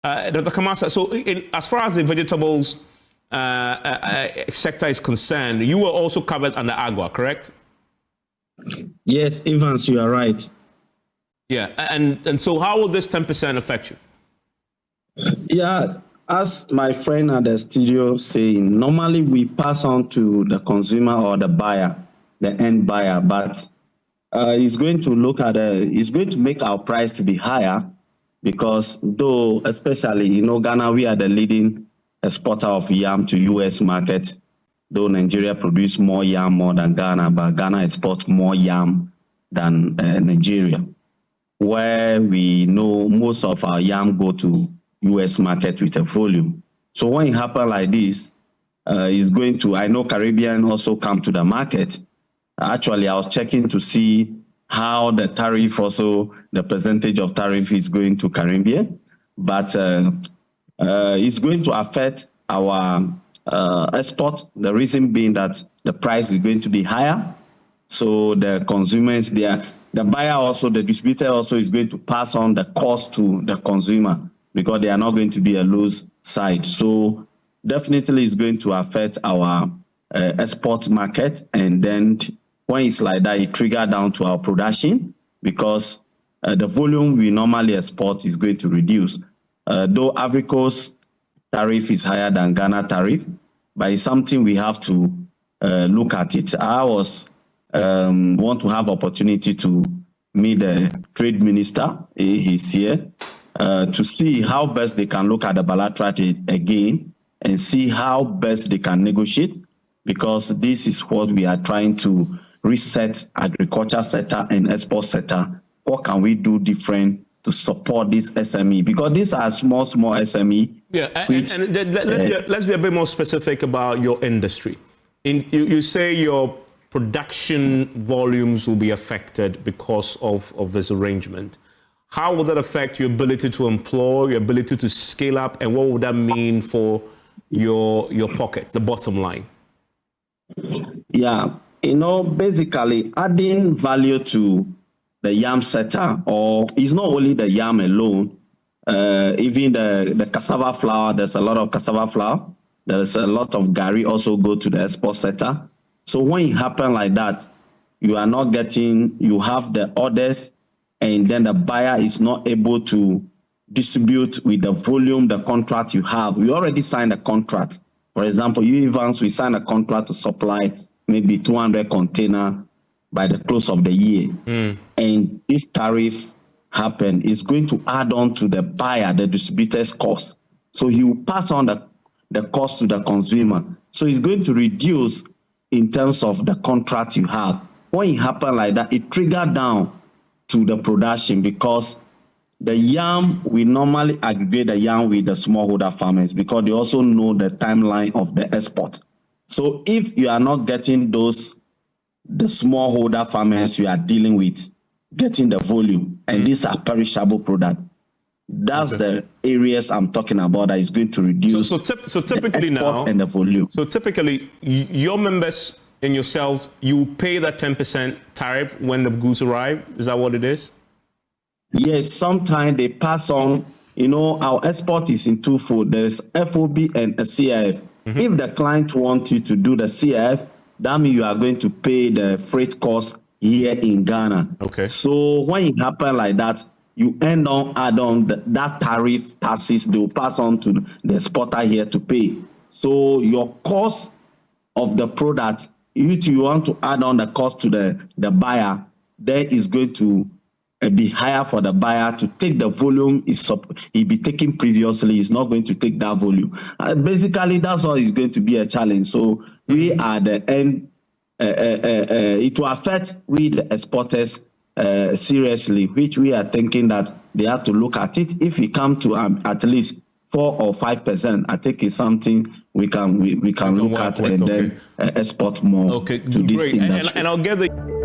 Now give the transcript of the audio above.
Dr. Kamassah, so as far as the vegetables sector is concerned, you were also covered under AGWA, correct? Yes, Evans, you are right. Yeah, and so how will this 10% affect you? Yeah, as my friend at the studio saying, normally we pass on to the consumer or the buyer, the end buyer, but it's going to look at it's going to make our price to be higher because though, especially, Ghana, we are the leading exporter of yam to U.S. market, though Nigeria produce more yam more than Ghana, but Ghana exports more yam than Nigeria, where we know most of our yam go to U.S. market with a volume. So when it happens like this, it's going to, I know Caribbean also come to the market. Actually, I was checking to see how the tariff also, the percentage of tariff is going to Caribbean, but it's going to affect our export. The reason being that the price is going to be higher. So the consumers, the buyer also, the distributor also is going to pass on the cost to the consumer because they are not going to be a lose side. So definitely it's going to affect our export market. And then when it's like that, it trigger down to our production because the volume we normally export is going to reduce. Though Ivory Coast tariff is higher than Ghana tariff, but it's something we have to look at it. I want to have opportunity to meet the trade minister. He's here to see how best they can look at the bilateral trade again and see how best they can negotiate, because this is what we are trying to reset agriculture sector and export sector. What can we do different to support this SME? Because these are small SME. Yeah, let's be a bit more specific about your industry. You say your production volumes will be affected because of this arrangement. How will that affect your ability to employ, your ability to scale up, and what would that mean for your pocket, the bottom line? Yeah, basically adding value to the yam sector, or it's not only the yam alone, even the cassava flour, there's a lot of cassava flour, there's a lot of gari also go to the export sector. So when it happens like that, you are not getting, you have the orders, and then the buyer is not able to distribute with the volume, the contract you have. We already signed a contract. For example, Evans, we signed a contract to supply maybe 200 containers by the close of the year. And this tariff happened, is going to add on to the buyer, the distributor's cost. So he will pass on the cost to the consumer. So it's going to reduce in terms of the contract you have. When it happens like that, it triggers down to the production, because the yam, we normally aggregate the yam with the smallholder farmers because they also know the timeline of the export. So if you are not getting the smallholder farmers you are dealing with, getting the volume, and these are perishable products, that's the areas I'm talking about that is going to reduce so typically the export now, and the volume. So typically, your members and yourselves, you pay that 10% tariff when the goods arrive. Is that what it is? Yes, sometimes they pass on. Our export is in twofold. There's FOB and a CIF. If the client wants you to do the CIF, that means you are going to pay the freight cost here in Ghana. Okay. So when it happens like that, you add on that tariff taxes, they will pass on to the exporter here to pay. So your cost of the product, if you want to add on the cost to the buyer, then is going to be higher for the buyer to take the volume he'd be taking previously. He's not going to take that volume. Basically, that's all is going to be a challenge. So we are the end. It will affect the exporters seriously, which we are thinking that they have to look at it. If we come to at least 4 or 5%, I think it's something we can look at and then export more to this industry. And I'll get the